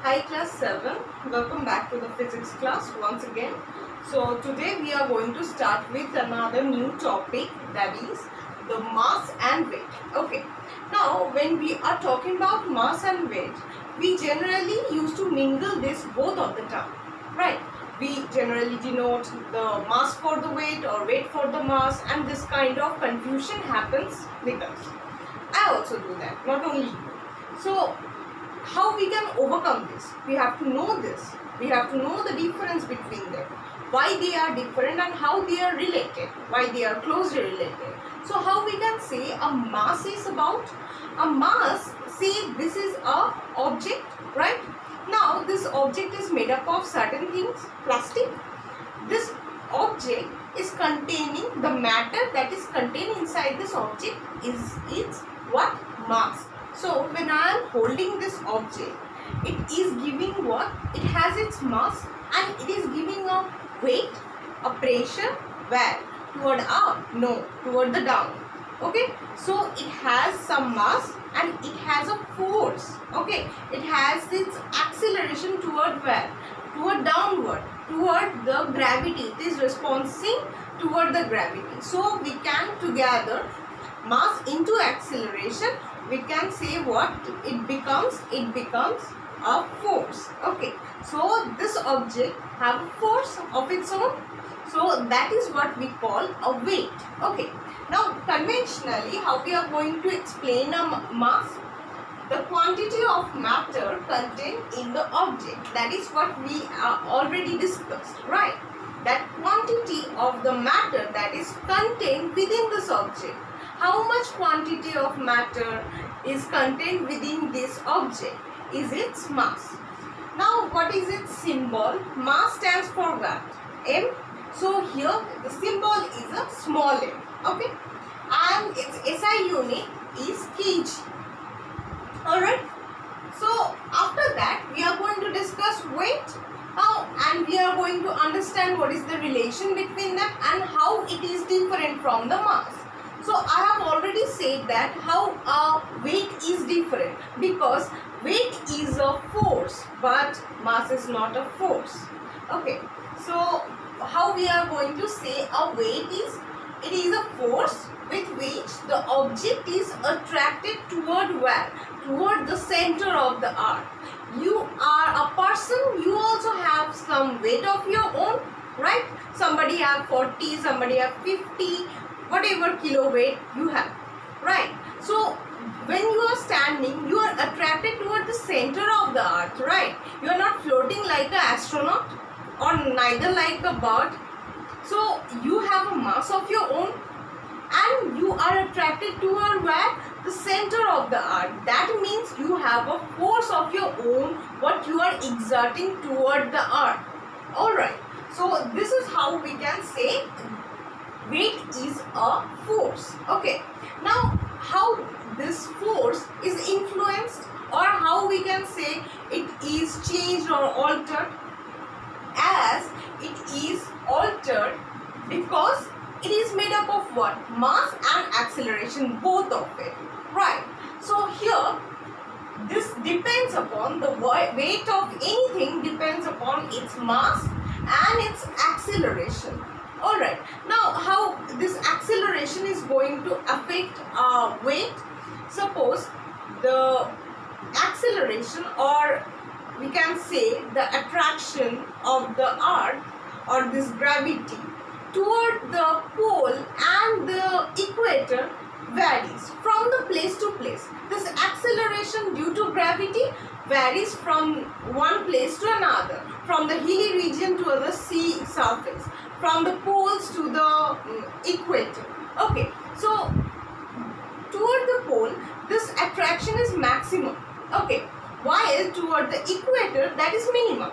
Hi class 7, welcome back to the physics class once again. So today we are going to start with another new topic, that is the mass and weight. Okay, now when we are talking about mass and weight, we generally used to mingle this both of the time, right? We generally denote the mass for the weight or weight for the mass, and this kind of confusion happens with us. I also do that, not only you. So how we can overcome this? We have to know this. We have to know the difference between them, why they are different and how they are related, why they are closely related. So how we can say a mass is about? A mass, say this is a object, right? Now this object is made up of certain things, plastic. This object is containing the matter that is contained inside this object is its what? Mass. So when I am holding this object, it is giving what? It has its mass and it is giving a weight, a pressure, where? Toward up? No, toward the down. Okay, so it has some mass and it has a force. Okay, it has its acceleration toward where? Toward downward, toward the gravity. It is responding toward the gravity. So we can together mass into acceleration, we can say what it becomes a force. Okay, so this object have a force of its own, so that is what we call a weight. Okay, now conventionally how we are going to explain a mass? The quantity of matter contained in the object, that is what we already discussed, right? That quantity of the matter that is contained within this object. How much quantity of matter is contained within this object is its mass. Now what is its symbol? Mass stands for what? M. So here the symbol is a small m. Okay, and its SI unit is kg. Alright, so after that we are going to discuss weight now, and we are going to understand what is the relation between them and how it is different from the mass. So I have already said that how weight is different, because weight is a force but mass is not a force. Okay, so how we are going to say a weight is? It is a force with which the object is attracted toward where? Toward the center of the earth. You are a person, you also have some weight of your own, right? Somebody have 40, somebody have 50, whatever kilo weight you have, right? So when you are standing, you are attracted toward the center of the earth, right? You are not floating like an astronaut or neither like a bird. So you have a mass of your own and you are attracted toward where? The center of the earth. That means you have a force of your own what you are exerting toward the earth. Alright, so this is how we can say weight is a force. Okay, now how this force is influenced, or how we can say it is changed or altered? As it is altered because it is made up of what? Mass and acceleration, both of it, right? So here this depends upon the weight of anything, depends upon its mass and its acceleration. Alright, now how this acceleration is going to affect weight? Suppose the acceleration, or we can say the attraction of the earth or this gravity toward the pole and the equator varies from the place to place. This acceleration due to gravity varies from one place to another, from the hilly region to the sea surface, from the poles to the equator. Okay, so toward the pole this attraction is maximum, okay, while toward the equator that is minimum.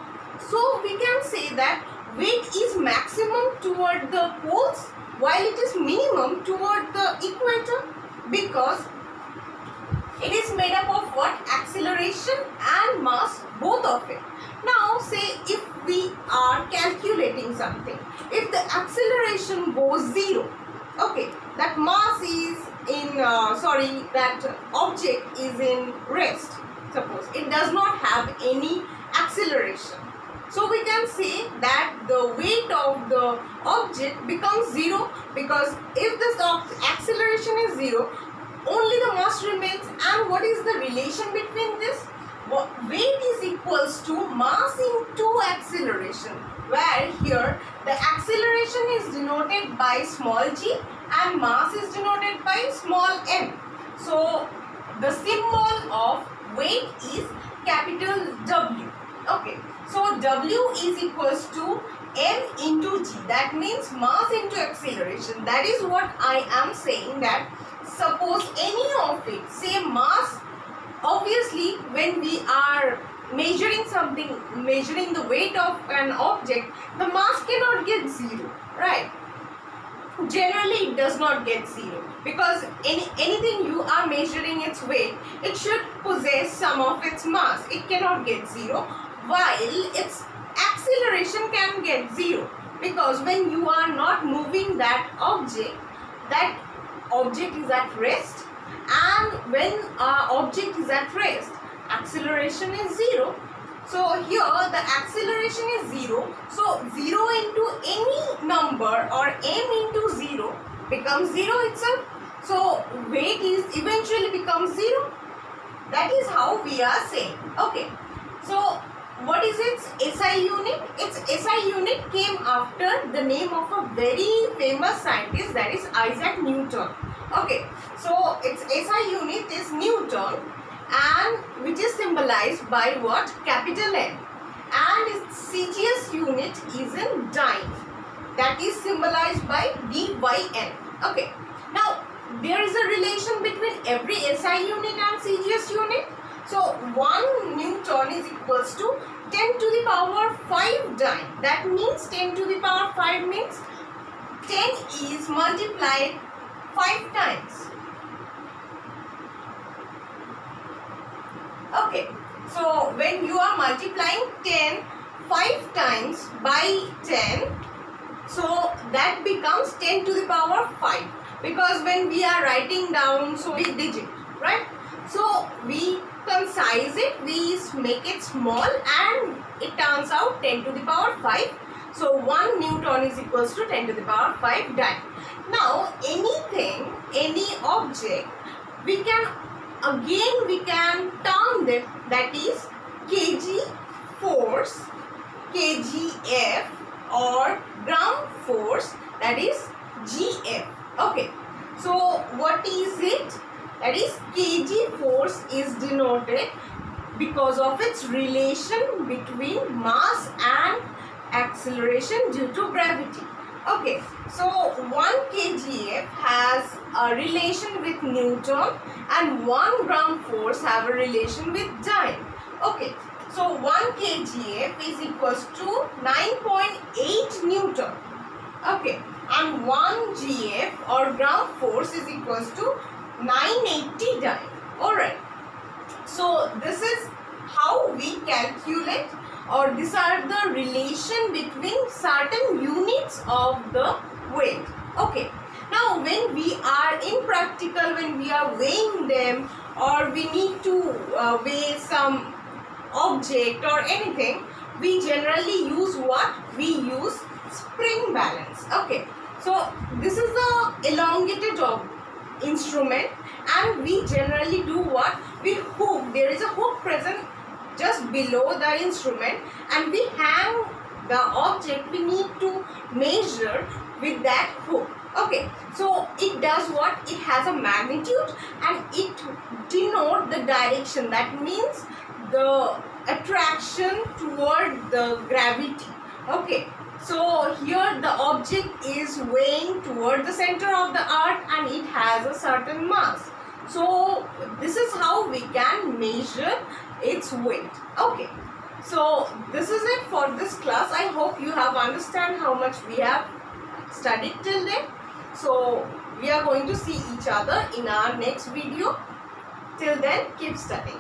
So we can say that weight is maximum toward the poles while it is minimum toward the equator, because it is made up of what? Acceleration and mass, both of it. Now say if we are calculating something, if the acceleration goes 0, okay, that mass is in that object is in rest. Suppose it does not have any object becomes zero, because if this acceleration is zero, only the mass remains. And what is the relation between this? Weight is equals to mass into acceleration, where here the acceleration is denoted by small g and mass is denoted by small m. So the symbol of weight is capital W. Okay, so W is equals to m into g. That means mass into acceleration. That is what I am saying, that suppose any of it, say mass, obviously when we are measuring something, measuring the weight of an object, the mass cannot get zero, right? Generally it does not get zero, because anything you are measuring its weight, it should possess some of its mass. It cannot get zero, while its acceleration can get zero, because when you are not moving that object is at rest, and when object is at rest, acceleration is zero. So here the acceleration is zero, so 0 into any number or m into 0 becomes 0 itself. So weight is eventually becomes 0. That is how we are saying. Okay, so what is its SI unit? Its SI unit came after the name of a very famous scientist, that is Isaac Newton. Okay, so its SI unit is Newton, and which is symbolized by what? Capital N. And its CGS unit is in dyne, that is symbolized by dyn. Okay, now there is a relation between every SI unit and CGS unit. So 1 Newton is equals to 10 to the power 5 dyne. That means 10 to the power 5 means 10 is multiplied 5 times. Okay, so when you are multiplying 10 5 times by 10, so that becomes 10 to the power 5, because when we are writing down so many digit, right? So we concise it, we make it small, and it turns out 10 to the power 5. So 1 Newton is equals to 10 to the power 5 dyne. Now anything, any object, we can term them, that is kg force, kgf, or ground force, that is gf. Okay, so what is it? That is kg force is denoted because of its relation between mass and acceleration due to gravity. Okay, so 1 kgf has a relation with Newton, and 1 ground force have a relation with dyne. Okay, so 1 kgf is equals to 9.8 Newton. Okay, and 1 gf or ground force is equals to 980 dyne. Alright, so this is how we calculate, or these are the relation between certain units of the weight. Okay, now when we are in practical, when we are weighing them, or we need to weigh some object or anything, we generally use what? We use spring balance. Okay, so this is the elongated instrument, and we generally do what? We hook. There is a hook present just below the instrument, and we hang the object we need to measure with that hook. Okay, so it does what? It has a magnitude, and it denotes the direction. That means the attraction toward the gravity. Okay, so here the object is weighing toward the center of the earth, and it has a certain mass. So this is how we can measure its weight. Okay, so this is it for this class. I hope you have understand how much we have studied till then. So we are going to see each other in our next video. Till then, keep studying.